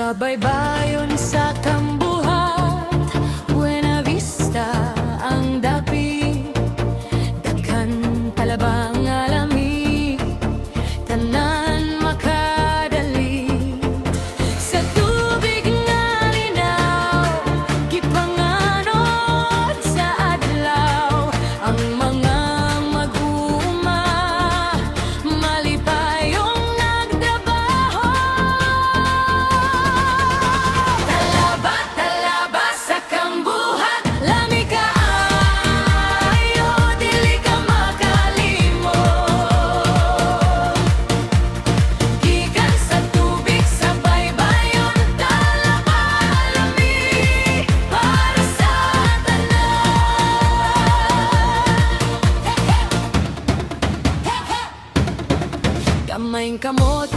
Sa baybayon sa kambuhat, Buena Vista ang dapit. Daghan talabang alami, tanan makadali. Sa tubig nga linaw, gipanganod sa adlaw. Ang mga mag-uuma, malipayong nagtrabaho. Talaba, talaba sa kambuhat, lami kaayo, dili ka makalimot. Gikan sa tubig, sa baybayon, talaba lami para sa tanan. Kamayng kamot